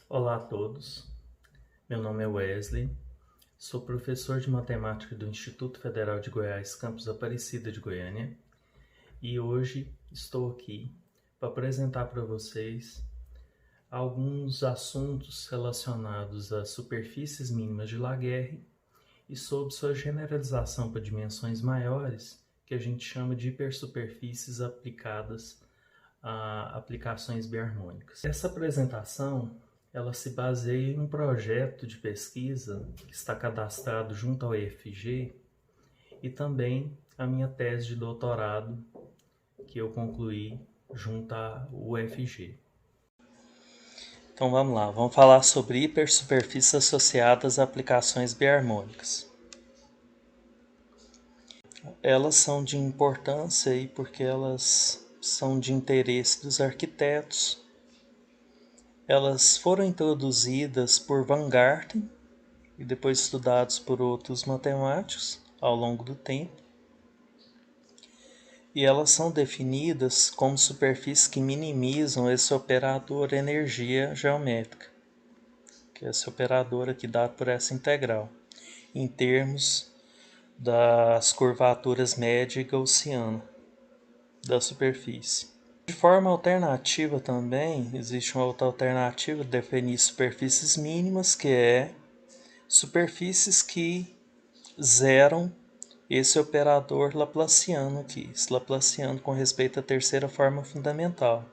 Olá a todos, meu nome é Wesley, sou professor de matemática do Instituto Federal de Goiás, campus Aparecida de Goiânia, e hoje estou aqui para apresentar para vocês alguns assuntos relacionados às superfícies mínimas de Laguerre e sobre sua generalização para dimensões maiores, que a gente chama de hipersuperfícies aplicadas a aplicações biharmônicas. Essa apresentação ela se baseia em um projeto de pesquisa que está cadastrado junto ao EFG e também a minha tese de doutorado que eu concluí junto ao UFG. Então vamos lá, vamos falar sobre hipersuperfícies associadas a aplicações biharmônicas. Elas são de importância aí porque elas são de interesse dos arquitetos. Elas foram introduzidas por Van Garten e depois estudados por outros matemáticos ao longo do tempo. E elas são definidas como superfícies que minimizam esse operador energia geométrica, que é esse operador aqui dado por essa integral, em termos das curvaturas média e gaussiana da superfície. De forma alternativa também, existe uma outra alternativa de definir superfícies mínimas, que é superfícies que zeram esse operador laplaciano aqui, esse laplaciano com respeito à terceira forma fundamental.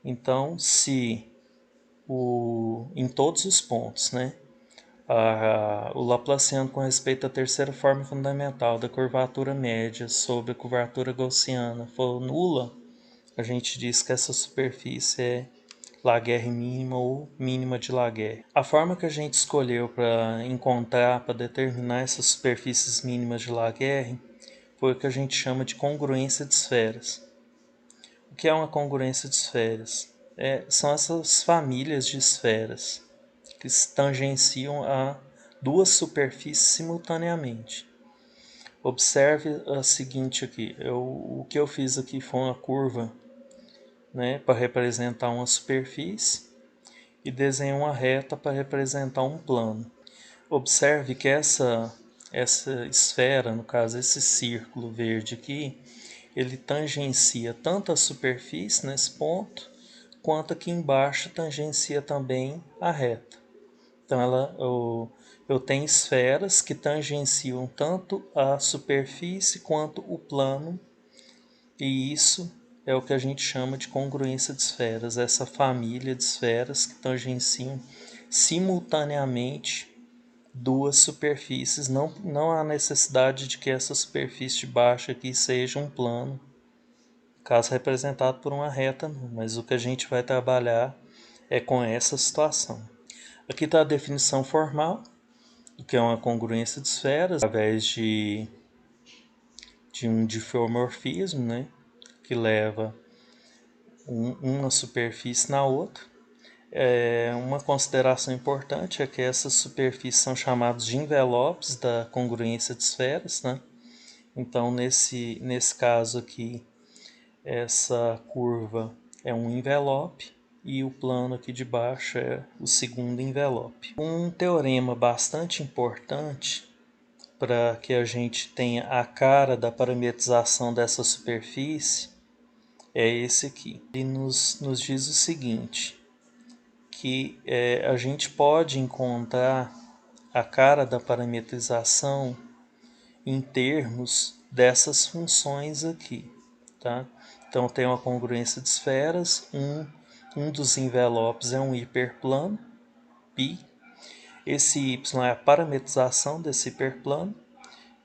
Então, se em todos os pontos, né, o laplaciano com respeito à terceira forma fundamental da curvatura média sobre a curvatura gaussiana for nula, a gente diz que essa superfície é Laguerre mínima ou mínima de Laguerre. A forma que a gente escolheu para encontrar, para determinar essas superfícies mínimas de Laguerre foi o que a gente chama de congruência de esferas. O que é uma congruência de esferas? São essas famílias de esferas que tangenciam a duas superfícies simultaneamente. Observe a seguinte aqui, o que eu fiz aqui foi uma curva, né, para representar uma superfície e desenhei uma reta para representar um plano. Observe que essa esfera, no caso esse círculo verde aqui, ele tangencia tanto a superfície nesse ponto, quanto aqui embaixo tangencia também a reta. Então eu tenho esferas que tangenciam tanto a superfície quanto o plano, e isso é o que a gente chama de congruência de esferas, essa família de esferas que tangenciam simultaneamente duas superfícies. Não há necessidade de que essa superfície de baixo aqui seja um plano, caso representado por uma reta, não. Mas o que a gente vai trabalhar é com essa situação. Aqui está a definição formal do que é uma congruência de esferas, através de um diffeomorfismo, né, que leva uma superfície na outra. Uma consideração importante é que essas superfícies são chamadas de envelopes da congruência de esferas, né? Então, nesse caso aqui, essa curva é um envelope e o plano aqui de baixo é o segundo envelope. Um teorema bastante importante para que a gente tenha a cara da parametrização dessa superfície é esse aqui. Ele nos diz o seguinte, que a gente pode encontrar a cara da parametrização em termos dessas funções aqui, tá? Então tem uma congruência de esferas, um dos envelopes é um hiperplano, π, esse y é a parametrização desse hiperplano,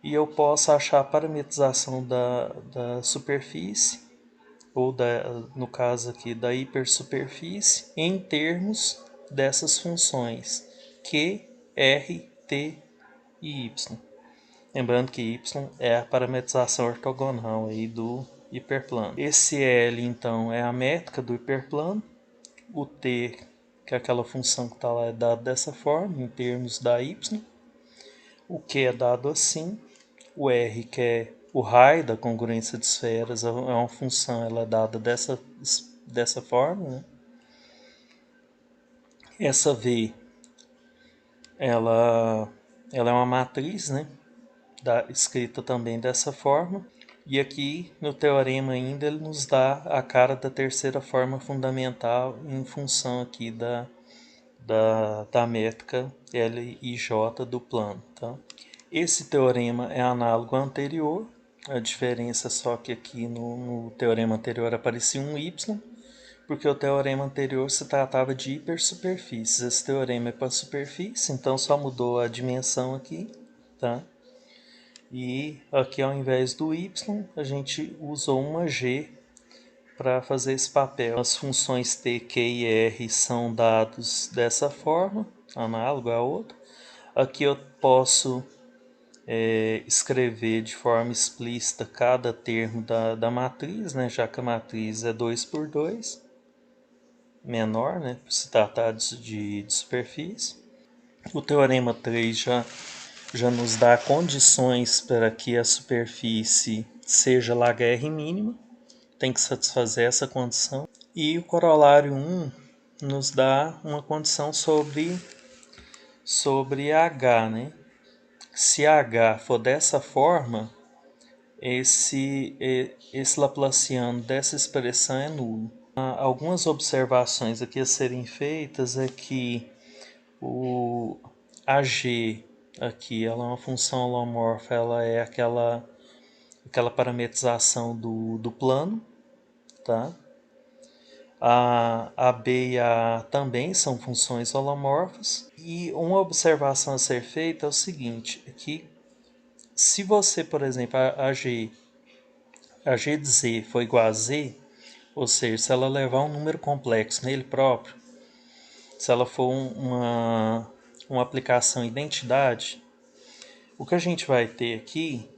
e eu posso achar a parametrização da superfície, ou no caso aqui da hipersuperfície, em termos dessas funções Q, R, T e Y. Lembrando que Y é a parametrização ortogonal aí do hiperplano. Esse L, então, é a métrica do hiperplano. O T, que é aquela função que está lá, é dado dessa forma, em termos da Y. O Q é dado assim. O R, que é o raio da congruência de esferas, é uma função, ela é dada dessa forma, né? Essa V, ela é uma matriz, né? Escrita também dessa forma. E aqui no teorema ainda ele nos dá a cara da terceira forma fundamental em função aqui da métrica L e J do plano. Tá? Esse teorema é análogo ao anterior, a diferença é só que aqui no teorema anterior aparecia um y, porque o teorema anterior se tratava de hipersuperfícies. Esse teorema é para superfície, então só mudou a dimensão aqui, tá? E aqui ao invés do y, a gente usou uma g para fazer esse papel. As funções t, q e r são dados dessa forma, análogo a outra. Aqui eu posso escrever de forma explícita cada termo da matriz, né, já que a matriz é 2 por 2, menor, né, por se tratar de superfície. O teorema 3 já nos dá condições para que a superfície seja LHR mínima, tem que satisfazer essa condição. E o corolário 1 nos dá uma condição sobre H, né? Se H for dessa forma, esse laplaciano dessa expressão é nulo. Algumas observações aqui a serem feitas é que a G aqui ela é uma função holomorfa, ela é aquela parametrização do plano, tá? A B e a A também são funções holomorfas. E uma observação a ser feita é o seguinte, é que se você, por exemplo, a G de Z for igual a Z, ou seja, se ela levar um número complexo nele próprio, se ela for uma aplicação identidade, o que a gente vai ter aqui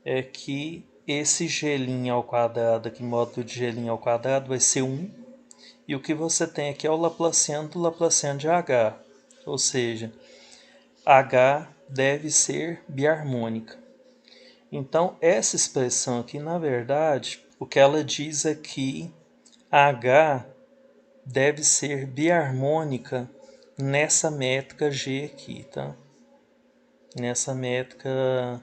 é que esse G' ao quadrado, aqui módulo de G' ao quadrado, vai ser 1. E o que você tem aqui é o Laplaciano do Laplaciano de H. Ou seja, H deve ser biharmônica. Então, essa expressão aqui, na verdade, o que ela diz é que H deve ser biharmônica nessa métrica G aqui, tá? Nessa métrica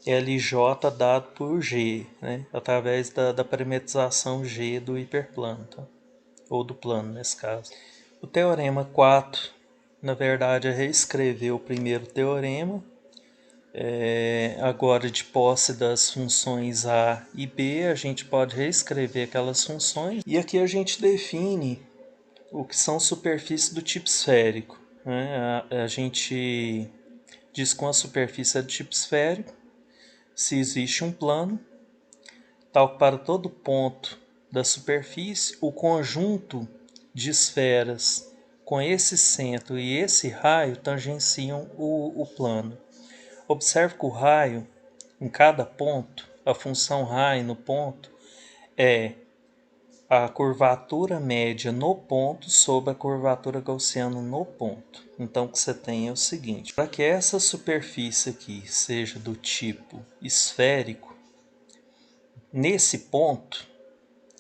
LJ dado por G, né? Através da parametrização G do hiperplano, tá? Ou do plano nesse caso. O teorema 4, na verdade, é reescrever o primeiro teorema, agora de posse das funções A e B, a gente pode reescrever aquelas funções. E aqui a gente define o que são superfícies do tipo esférico. Né? A gente diz que uma superfície é do tipo esférico se existe um plano, tal que para todo ponto da superfície, o conjunto de esferas com esse centro e esse raio tangenciam o plano. Observe que o raio, em cada ponto, a função raio no ponto é a curvatura média no ponto sobre a curvatura gaussiana no ponto. Então, o que você tem é o seguinte: para que essa superfície aqui seja do tipo esférico, nesse ponto,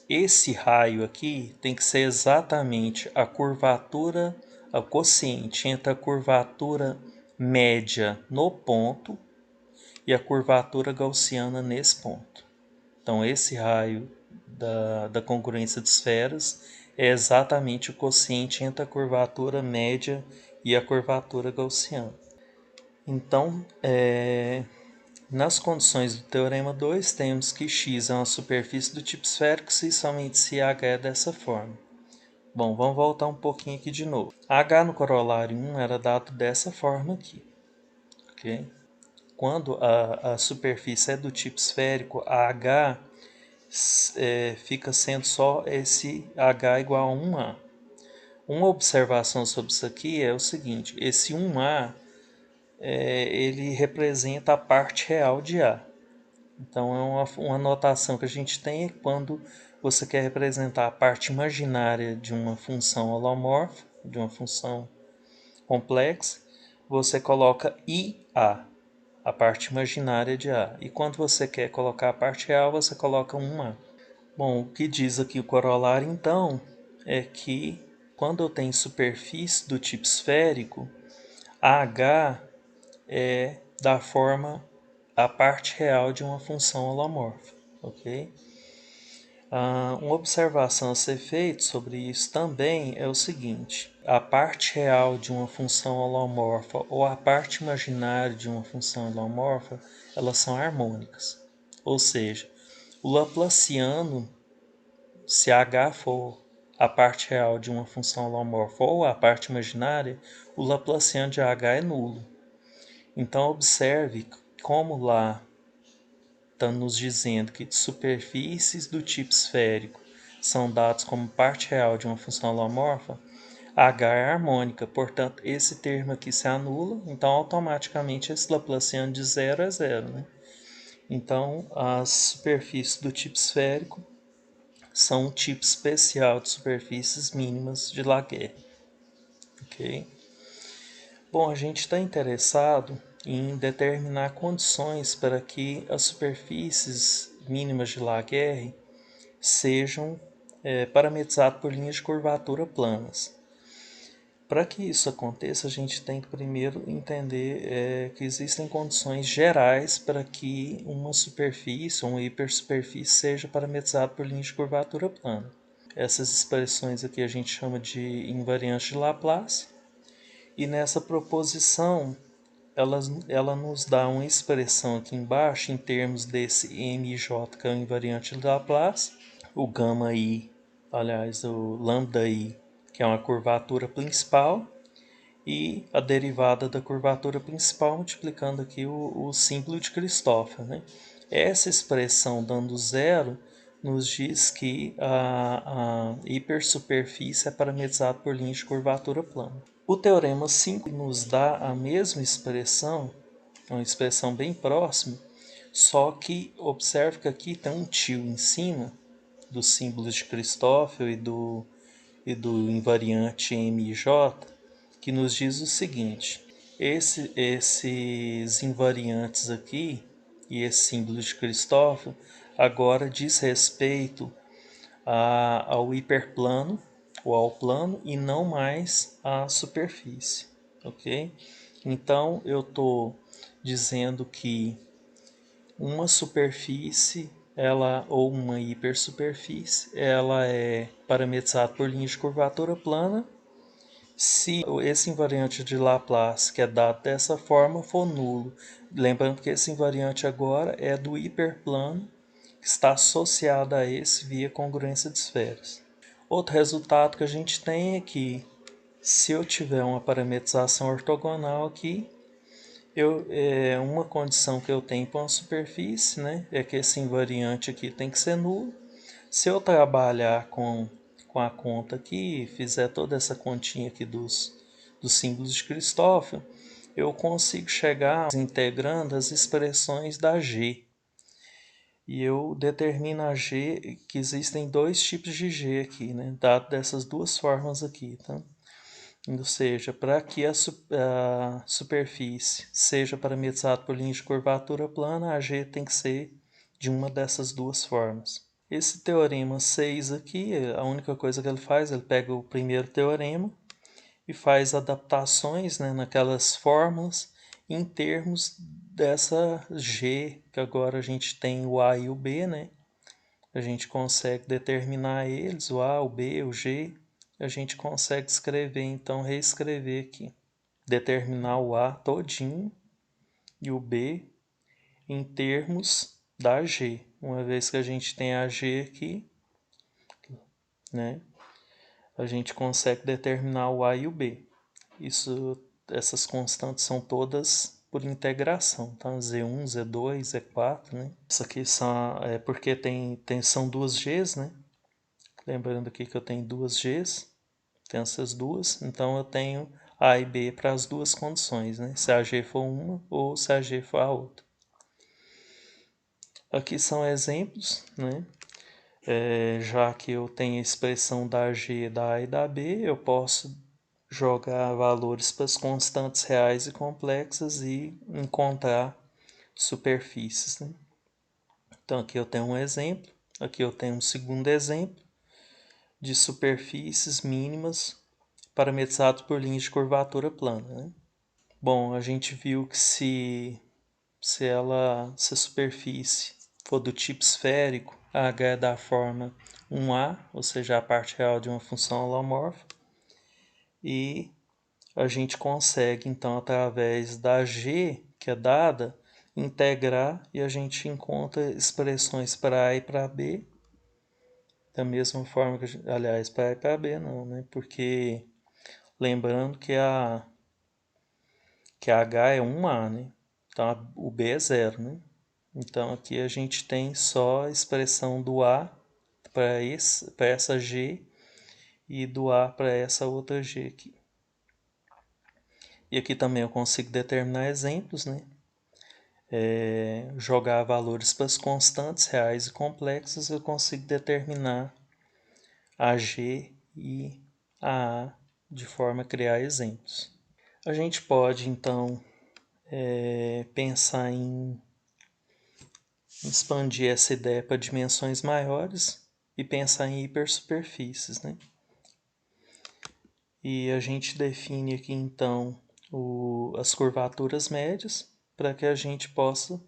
esse raio aqui tem que ser exatamente a curvatura, a quociente entre a curvatura média no ponto e a curvatura gaussiana nesse ponto. Então, esse raio da congruência de esferas é exatamente o quociente entre a curvatura média e a curvatura gaussiana. Então, nas condições do teorema 2, temos que x é uma superfície do tipo esférico se somente se H é dessa forma. Bom, vamos voltar um pouquinho aqui de novo. H no corolário 1 era dado dessa forma aqui. Okay? Quando a superfície é do tipo esférico, a H fica sendo só esse H igual a 1A. Uma observação sobre isso aqui é o seguinte: esse 1A ele representa a parte real de A. Então é uma notação que a gente tem quando você quer representar a parte imaginária de uma função holomorfa, de uma função complexa, você coloca IA, a parte imaginária de A. E quando você quer colocar a parte real, você coloca 1A. Bom, o que diz aqui o corolário então é que quando eu tenho superfície do tipo esférico, H é da forma a parte real de uma função holomorfa, ok? Uma observação a ser feita sobre isso também é o seguinte: a parte real de uma função holomorfa ou a parte imaginária de uma função holomorfa, elas são harmônicas. Ou seja, o laplaciano, se H for a parte real de uma função holomorfa ou a parte imaginária, o laplaciano de H é nulo. Então observe como lá está nos dizendo que superfícies do tipo esférico são dados como parte real de uma função holomorfa, H é harmônica, portanto esse termo aqui se anula, então automaticamente esse laplaciano de zero é zero, né? Então as superfícies do tipo esférico são um tipo especial de superfícies mínimas de Laguerre, ok? Bom, a gente está interessado em determinar condições para que as superfícies mínimas de Laguerre sejam parametrizadas por linhas de curvatura planas. Para que isso aconteça, a gente tem que primeiro entender que existem condições gerais para que uma superfície ou uma hipersuperfície seja parametrizada por linhas de curvatura plana. Essas expressões aqui a gente chama de invariantes de Laplace, e nessa proposição ela nos dá uma expressão aqui embaixo em termos desse MJ, que é o invariante de Laplace, o gama I, aliás, o lambda I, que é uma curvatura principal, e a derivada da curvatura principal multiplicando aqui o símbolo de Christoffel, né? Essa expressão dando zero nos diz que a hipersuperfície é parametrizada por linhas de curvatura plana. O teorema 5 nos dá a mesma expressão, uma expressão bem próxima, só que observe que aqui tem um tio em cima dos símbolos de Christoffel e do invariante MJ, que nos diz o seguinte: esses invariantes aqui e esse símbolo de Christoffel agora diz respeito ao hiperplano ou ao plano e não mais à superfície, ok? Então eu estou dizendo que uma superfície ou uma hipersuperfície ela é parametrizada por linha de curvatura plana se esse invariante de Laplace, que é dado dessa forma, for nulo. Lembrando que esse invariante agora é do hiperplano, que está associado a esse via congruência de esferas. Outro resultado que a gente tem é que, se eu tiver uma parametrização ortogonal aqui, uma condição que eu tenho para uma superfície, né, é que esse invariante aqui tem que ser nulo. Se eu trabalhar com a conta aqui, fizer toda essa continha aqui dos símbolos de Christoffel, eu consigo chegar integrando as expressões da G. E eu determino a G, que existem dois tipos de G aqui, né, dado dessas duas formas aqui, tá? Ou seja, para que a superfície seja parametrizada por linha de curvatura plana, a G tem que ser de uma dessas duas formas. Esse teorema 6 aqui, a única coisa que ele faz, ele pega o primeiro teorema e faz adaptações, né, naquelas fórmulas em termos dessa G, que agora a gente tem o A e o B, né? A gente consegue determinar eles, o A, o B, o G, a gente consegue escrever, então reescrever aqui, determinar o A todinho e o B em termos da G. Uma vez que a gente tem a G aqui, né, a gente consegue determinar o A e o B. Essas constantes são todas por integração, tá? Z1, Z2, Z4, né? Isso aqui porque são duas Gs, né? Lembrando aqui que eu tenho duas Gs, tem essas duas, então eu tenho A e B para as duas condições, né? Se a G for uma ou se a G for a outra. Aqui são exemplos, né? Já que eu tenho a expressão da G, da A e da B, eu posso jogar valores para as constantes reais e complexas e encontrar superfícies, né? Então aqui eu tenho um exemplo, aqui eu tenho um segundo exemplo de superfícies mínimas parametrizados por linhas de curvatura plana, né? Bom, a gente viu que se a superfície for do tipo esférico, a h é da forma 1a, ou seja, a parte real de uma função holomorfa, e a gente consegue, então, através da g, que é dada, integrar e a gente encontra expressões para A e para B, da mesma forma que, aliás, para A e para B não, né? Porque lembrando que a H é 1A, né? Então o B é 0, né? Então aqui a gente tem só a expressão do A para essa G e do A para essa outra G aqui. E aqui também eu consigo determinar exemplos, né? Jogar valores para as constantes reais e complexas, eu consigo determinar a G e a A de forma a criar exemplos. A gente pode então pensar em expandir essa ideia para dimensões maiores e pensar em hipersuperfícies, né? E a gente define aqui então as curvaturas médias para que a gente possa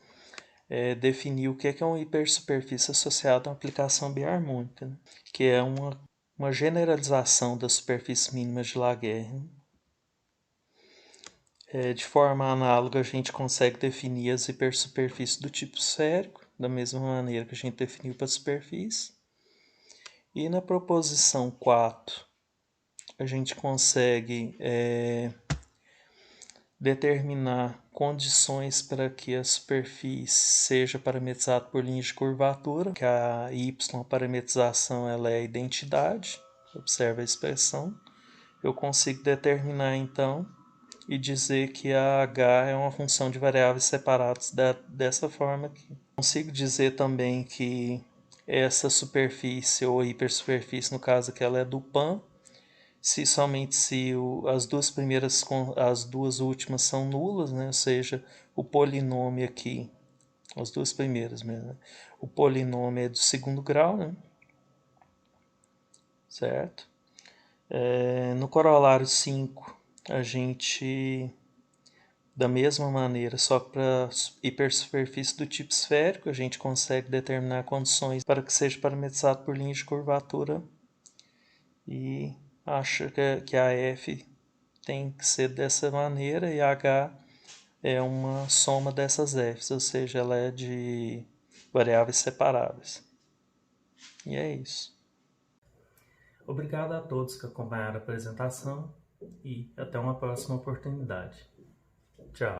definir o que é uma hipersuperfície associada a uma aplicação biharmônica, né? Que é uma generalização da superfície mínima de Laguerre. De forma análoga, a gente consegue definir as hipersuperfícies do tipo esférico, da mesma maneira que a gente definiu para a superfície. E na proposição 4, a gente consegue determinar condições para que a superfície seja parametrizada por linhas de curvatura, que a y, a parametrização, ela é a identidade, observa a expressão. Eu consigo determinar então e dizer que a h é uma função de variáveis separadas dessa forma aqui. Consigo dizer também que essa superfície ou hipersuperfície, no caso aqui, ela é do pan, somente se as duas últimas são nulas, né? Ou seja, o polinômio aqui, as duas primeiras mesmo, né? O polinômio é do segundo grau, né? Certo? No corolário 5, a gente, da mesma maneira, só para hipersuperfície do tipo esférico, a gente consegue determinar condições para que seja parametrizado por linhas de curvatura e acha que a f tem que ser dessa maneira e a h é uma soma dessas f's, ou seja, ela é de variáveis separáveis. E é isso. Obrigado a todos que acompanharam a apresentação e até uma próxima oportunidade. Tchau.